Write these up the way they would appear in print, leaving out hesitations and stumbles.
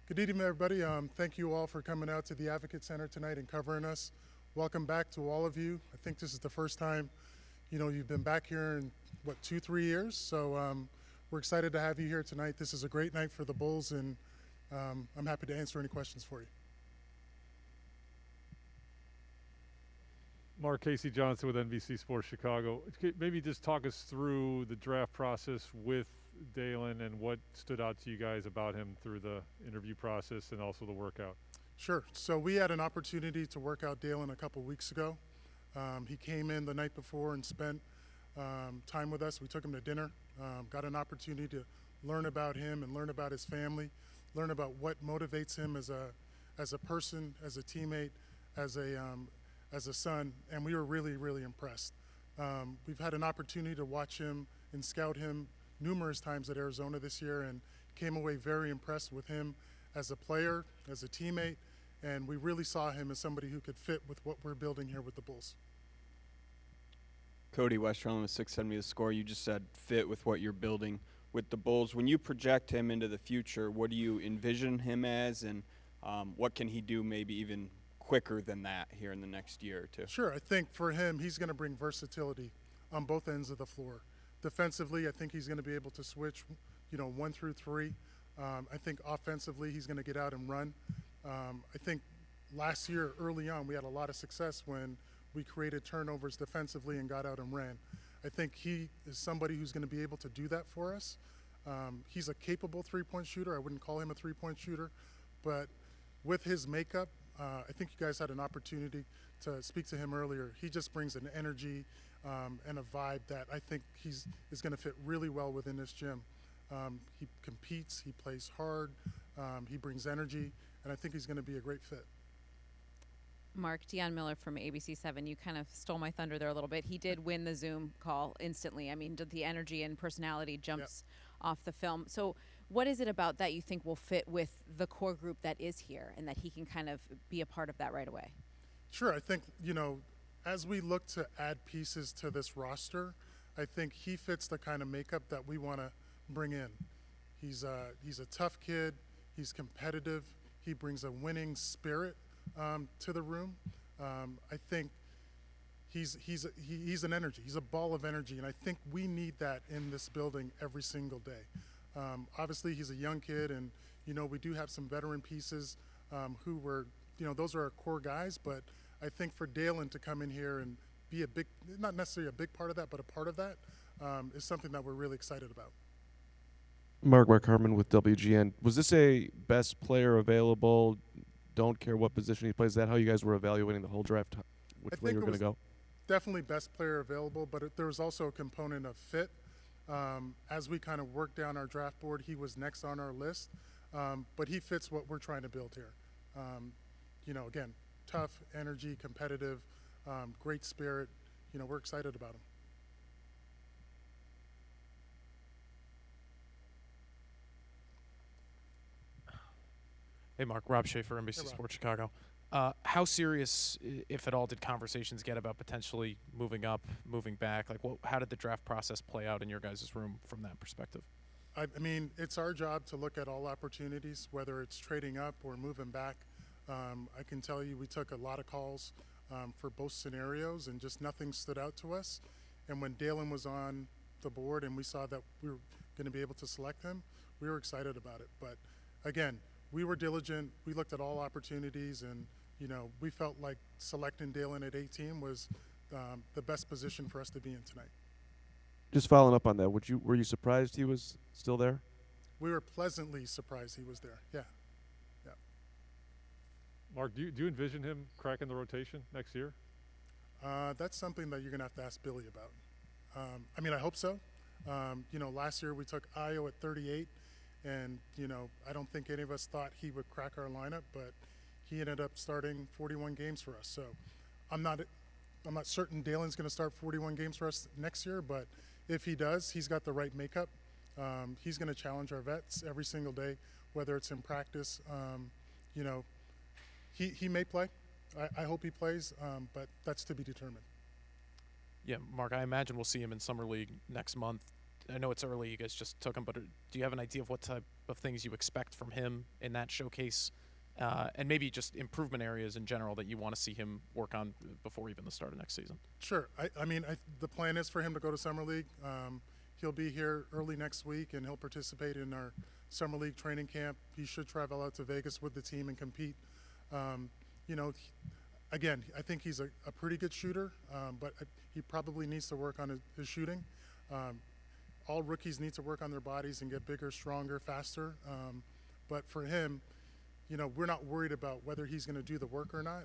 Good evening, everybody. Thank you all for coming out to the Advocate Center tonight and covering us. Welcome back to all of you. I think this is the first time, you've been back here in, 2, 3 years. So we're excited to have you here tonight. This is a great night for the Bulls, and I'm happy to answer any questions for you. Marc, Casey Johnson with NBC Sports Chicago. Maybe just talk us through the draft process with Dalen and what stood out to you guys about him through the interview process and also the workout. Sure. So we had an opportunity to work out Dalen a couple weeks ago. He came in the night before and spent time with us. We took him to dinner, got an opportunity to learn about him and learn about his family, learn about what motivates him as a person, as a teammate, as a son, and we were really, really impressed. We've had an opportunity to watch him and scout him numerous times at Arizona this year and came away very impressed with him as a player, as a teammate, and we really saw him as somebody who could fit with what we're building here with the Bulls. Cody Westerlund with 670 The Score. You just said fit with what you're building with the Bulls. When you project him into the future, what do you envision him as, and what can he do maybe even quicker than that here in the next year or two? Sure. I think for him, he's going to bring versatility on both ends of the floor. Defensively, I think he's going to be able to switch, 1 through 3. I think offensively, he's going to get out and run. I think last year, early on, we had a lot of success when we created turnovers defensively and got out and ran. I think he is somebody who's going to be able to do that for us. He's a capable three-point shooter. I wouldn't call him a three-point shooter, but with his makeup, I think you guys had an opportunity to speak to him earlier. He just brings an energy and a vibe that I think is going to fit really well within this gym. He competes, he plays hard, he brings energy, and I think he's going to be a great fit. Marc, Deion Miller from ABC7, you kind of stole my thunder there a little bit. He did win the Zoom call instantly. I mean, the energy and personality jumps off the film. So what is it about that you think will fit with the core group that is here and that he can kind of be a part of that right away? Sure. I think, as we look to add pieces to this roster, I think he fits the kind of makeup that we want to bring in. He's a tough kid. He's competitive. He brings a winning spirit to the room. I think he's an energy. He's a ball of energy, and I think we need that in this building every single day. Obviously, he's a young kid, and we do have some veteran pieces who were, those are our core guys. But I think for Dalen to come in here and be a big, not necessarily a big part of that, but a part of that is something that we're really excited about. Marc Harmon with WGN. Was this a best player available? Don't care what position he plays. Is that how you guys were evaluating the whole draft? Which way you were going to go? Definitely best player available, but there was also a component of fit. As we kind of worked down our draft board, he was next on our list, but he fits what we're trying to build here. Again, tough, energy, competitive, great spirit. We're excited about him. Hey, Marc. Rob Schaefer, NBC Sports Chicago. How serious, if at all, did conversations get about potentially moving up, moving back? How did the draft process play out in your guys' room from that perspective? I mean, it's our job to look at all opportunities, whether it's trading up or moving back. I can tell you we took a lot of calls for both scenarios, and just nothing stood out to us. And when Dalen was on the board and we saw that we were going to be able to select him, we were excited about it. But again, we were diligent. We looked at all opportunities, and we felt like selecting Dalen at 18 was the best position for us to be in tonight. Just following up on that, were you surprised he was still there? We were pleasantly surprised he was there. Yeah. Marc, do you envision him cracking the rotation next year? That's something that you're going to have to ask Billy about. I hope so. Last year we took Ayo at 38. And, I don't think any of us thought he would crack our lineup, but he ended up starting 41 games for us. So I'm not certain Dalen's going to start 41 games for us next year, but if he does, he's got the right makeup. He's going to challenge our vets every single day, whether it's in practice. He may play. I hope he plays, but that's to be determined. Yeah, Marc, I imagine we'll see him in Summer League next month. I know it's early. You guys just took him, but do you have an idea of what type of things you expect from him in that showcase, and maybe just improvement areas in general that you want to see him work on before even the start of next season? Sure. I mean, the plan is for him to go to Summer League. He'll be here early next week, and he'll participate in our Summer League training camp. He should travel out to Vegas with the team and compete. You know, again, I think he's a pretty good shooter, but he probably needs to work on his shooting. All rookies need to work on their bodies and get bigger, stronger, faster. But for him, you know, we're not worried about whether he's going to do the work or not.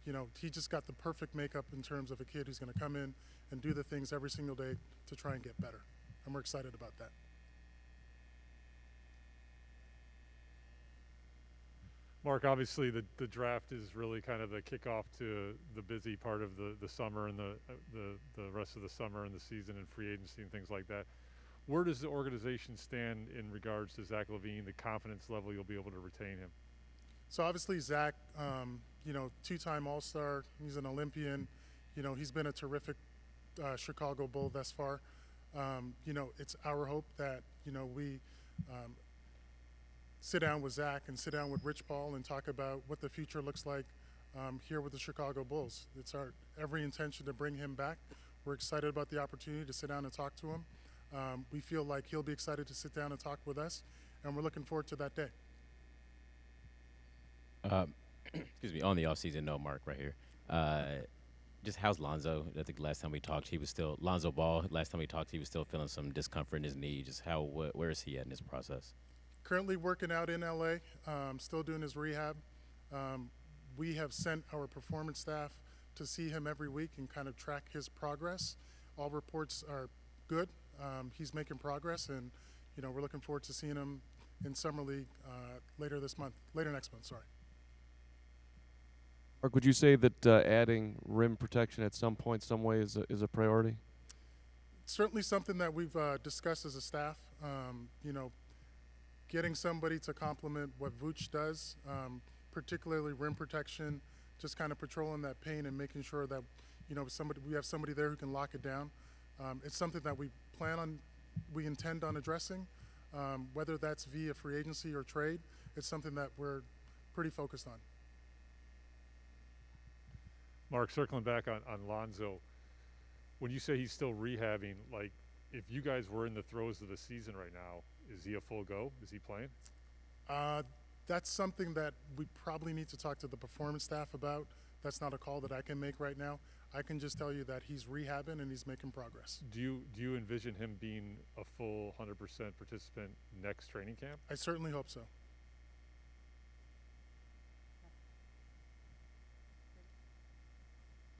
You know, he just got the perfect makeup in terms of a kid who's going to come in and do the things every single day to try and get better. And we're excited about that. Marc, obviously the draft is really kind of the kickoff to the busy part of the summer and the rest of the summer and the season and free agency and things like that. Where does the organization stand in regards to Zach LaVine, the confidence level you'll be able to retain him? So obviously Zach, you know, two-time All-Star. He's an Olympian. You know, he's been a terrific Chicago Bull thus far. You know, it's our hope that, you know, we sit down with Zach and sit down with Rich Paul and talk about what the future looks like here with the Chicago Bulls. It's our every intention to bring him back. We're excited about the opportunity to sit down and talk to him. We feel like he'll be excited to sit down and talk with us, and we're looking forward to that day. Excuse me, on the offseason note, Marc, right here. Just how's Lonzo? I think last time we talked, he was still Lonzo Ball. Last time we talked, he was still feeling some discomfort in his knee. Just where is he at in this process? Currently working out in LA, still doing his rehab. We have sent our performance staff to see him every week and kind of track his progress. All reports are good. He's making progress, and you know, we're looking forward to seeing him in Summer League later next month. Sorry. Marc, would you say that adding rim protection at some point, some way, is a priority? Certainly something that we've discussed as a staff. You know, getting somebody to complement what Vooch does, particularly rim protection, just kind of patrolling that paint and making sure that, you know, we have somebody there who can lock it down. It's something that we intend on addressing, whether that's via free agency or trade. It's something that we're pretty focused on. Marc, circling back on Lonzo, when you say he's still rehabbing, like if you guys were in the throes of the season right now, is he a full go? Is he playing? That's something that we probably need to talk to the performance staff about. That's not a call that I can make right now. I can just tell you that he's rehabbing and he's making progress. Do you envision him being a full 100% participant next training camp? I certainly hope so.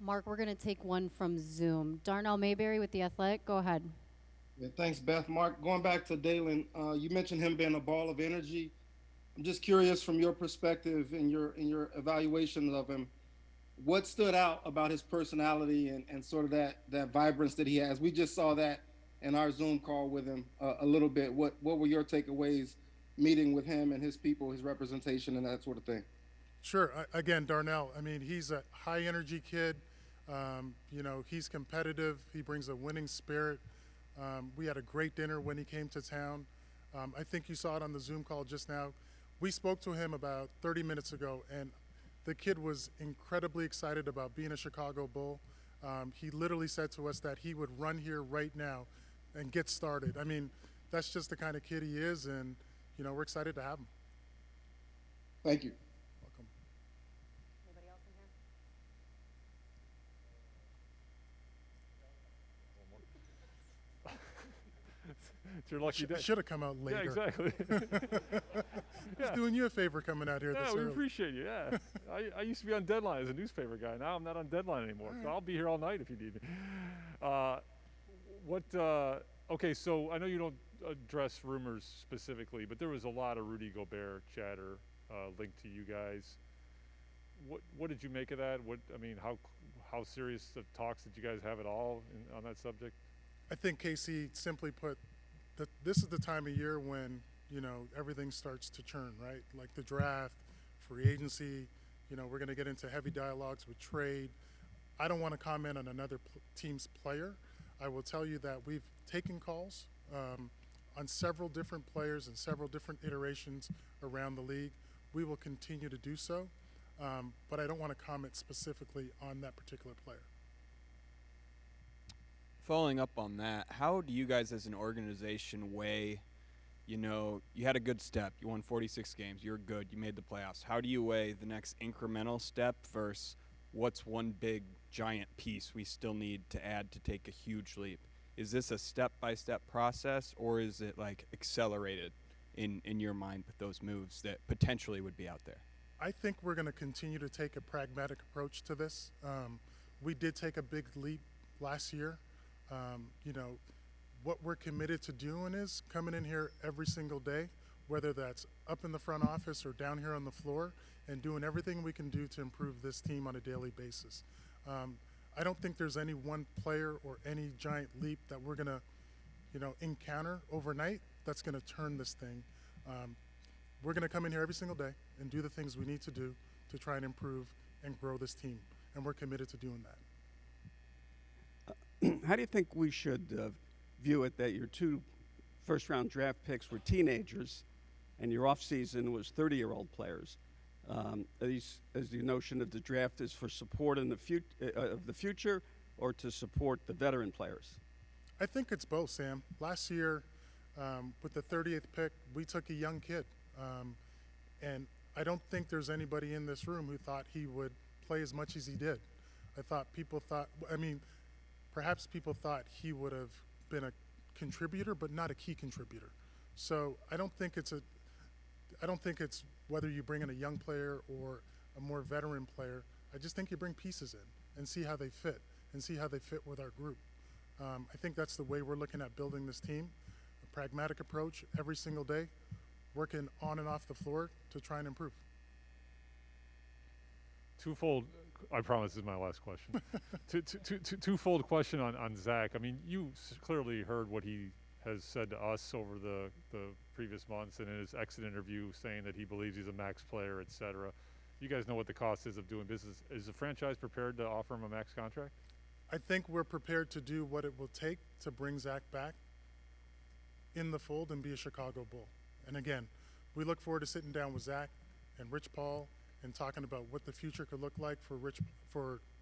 Marc, we're going to take one from Zoom. Darnell Mayberry with The Athletic. Go ahead. Yeah, thanks, Beth. Marc, going back to Dalen, you mentioned him being a ball of energy. I'm just curious from your perspective in your evaluation of him, what stood out about his personality and sort of that vibrance that he has? We just saw that in our Zoom call with him a little bit. What were your takeaways meeting with him and his people, his representation, and that sort of thing? Sure. Again, Darnell, I mean, he's a high-energy kid. You know, he's competitive. He brings a winning spirit. We had a great dinner when he came to town. I think you saw it on the Zoom call just now. We spoke to him about 30 minutes ago, and the kid was incredibly excited about being a Chicago Bull. He literally said to us that he would run here right now and get started. I mean, that's just the kind of kid he is, and, you know, we're excited to have him. Thank you. Welcome. Anybody else in here? It's your lucky day. Should have come out later. Yeah, exactly. Just doing you a favor coming out here Yeah, this we early. appreciate you. Yeah, I used to be on Deadline as a newspaper guy. Now I'm not on Deadline anymore. So I'll be here all night if you need me. Okay, so I know you don't address rumors specifically, but there was a lot of Rudy Gobert chatter linked to you guys. What did you make of that? How serious of talks did you guys have at all on that subject? I think KC simply put that this is the time of year when, you know, everything starts to churn, right? Like the draft, free agency, you know, we're going to get into heavy dialogues with trade. I don't want to comment on another team's player. I will tell you that we've taken calls on several different players and several different iterations around the league. We will continue to do so, but I don't want to comment specifically on that particular player. Following up on that, how do you guys as an organization weigh, you had a good step. You won 46 games. You're good. You made the playoffs. How do you weigh the next incremental step versus what's one big giant piece we still need to add to take a huge leap? Is this a step-by-step process, or is it like accelerated in your mind with those moves that potentially would be out there? I think we're going to continue to take a pragmatic approach to this. We did take a big leap last year. What we're committed to doing is coming in here every single day, whether that's up in the front office or down here on the floor, and doing everything we can do to improve this team on a daily basis. I don't think there's any one player or any giant leap that we're going to, encounter overnight that's going to turn this thing. We're going to come in here every single day and do the things we need to do to try and improve and grow this team, and we're committed to doing that. How do you think we should view it that your 2 first-round draft picks were teenagers and your offseason was 30-year-old players? As the notion of the draft is for support in of the future or to support the veteran players? I think it's both, Sam. Last year, with the 30th pick, we took a young kid. And I don't think there's anybody in this room who thought he would play as much as he did. Perhaps people thought he would have been a contributor, but not a key contributor. So I don't think it's whether you bring in a young player or a more veteran player. I just think you bring pieces in and see how they fit with our group. I think that's the way we're looking at building this team, a pragmatic approach every single day, working on and off the floor to try and improve. Twofold. I promise this is my last question. Twofold question on Zach. I mean, you clearly heard what he has said to us over the previous months and in his exit interview saying that he believes he's a max player, et cetera. You guys know what the cost is of doing business. Is the franchise prepared to offer him a max contract? I think we're prepared to do what it will take to bring Zach back in the fold and be a Chicago Bull. And again, we look forward to sitting down with Zach and Rich Paul and talking about what the future could look like for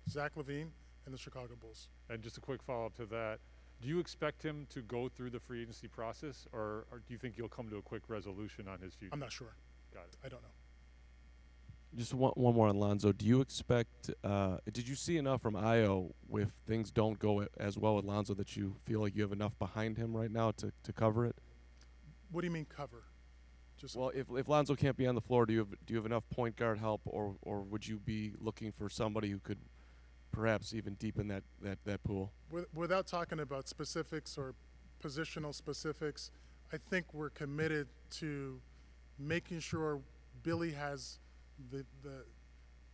Zach LaVine and the Chicago Bulls. And just a quick follow-up to that, do you expect him to go through the free agency process, or do you think he'll come to a quick resolution on his future? I'm not sure. Got it. I don't know. Just one more on Lonzo. Do you expect? Did you see enough from Io if things don't go as well with Lonzo that you feel like you have enough behind him right now to cover it? What do you mean cover? Well, if Lonzo can't be on the floor, do you have enough point guard help, or would you be looking for somebody who could perhaps even deepen that pool? Without talking about specifics or positional specifics, I think we're committed to making sure Billy has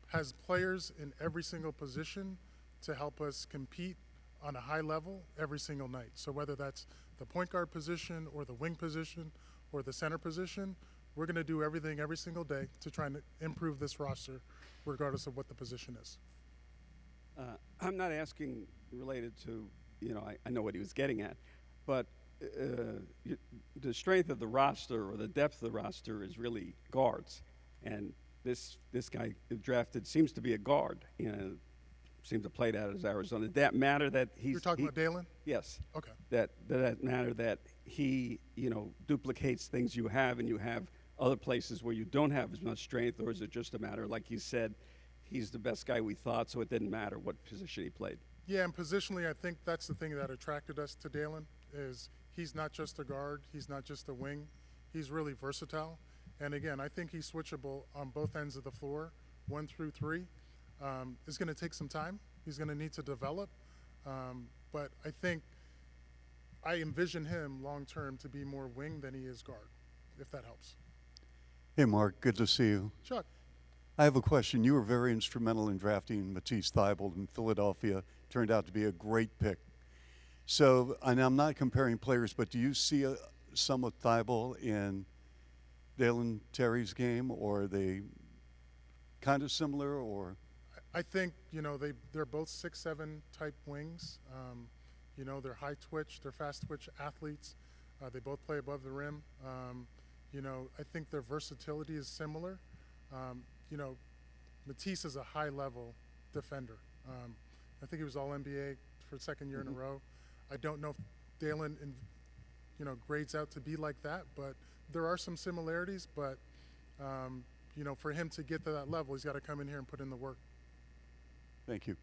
has players in every single position to help us compete on a high level every single night. So whether that's the point guard position or the wing position or the center position, we're going to do everything every single day to try and improve this roster regardless of what the position is. I'm not asking related to, I know what he was getting at, but the strength of the roster or the depth of the roster is really guards. And this guy drafted seems to be a guard. Seems to play that as Arizona. Did that matter that he's? You're talking about Dalen? Yes. Okay. That matter that he duplicates things you have, and you have other places where you don't have as much strength, or is it just a matter, like you said, he's the best guy we thought, so it didn't matter what position he played? Yeah, and positionally, I think that's the thing that attracted us to Dalen is he's not just a guard, he's not just a wing, he's really versatile. And again, I think he's switchable on both ends of the floor, 1 through 3. It's going to take some time. He's going to need to develop. But I think I envision him long-term to be more wing than he is guard, if that helps. Hey, Marc, good to see you. Chuck. I have a question. You were very instrumental in drafting Matisse Thybulle in Philadelphia. Turned out to be a great pick. So, and I'm not comparing players, but do you see some of Thybulle in Dalen Terry's game, or are they kind of similar, or? I think, they're both 6'7" type wings. You know, they're high twitch, they're fast twitch athletes. They both play above the rim. You know, I think their versatility is similar. You know, Matisse is a high level defender. I think he was all NBA for the second year in a row. I don't know if Dalen, you know, grades out to be like that, but there are some similarities. But you know, for him to get to that level, he's got to come in here and put in the work. Thank you.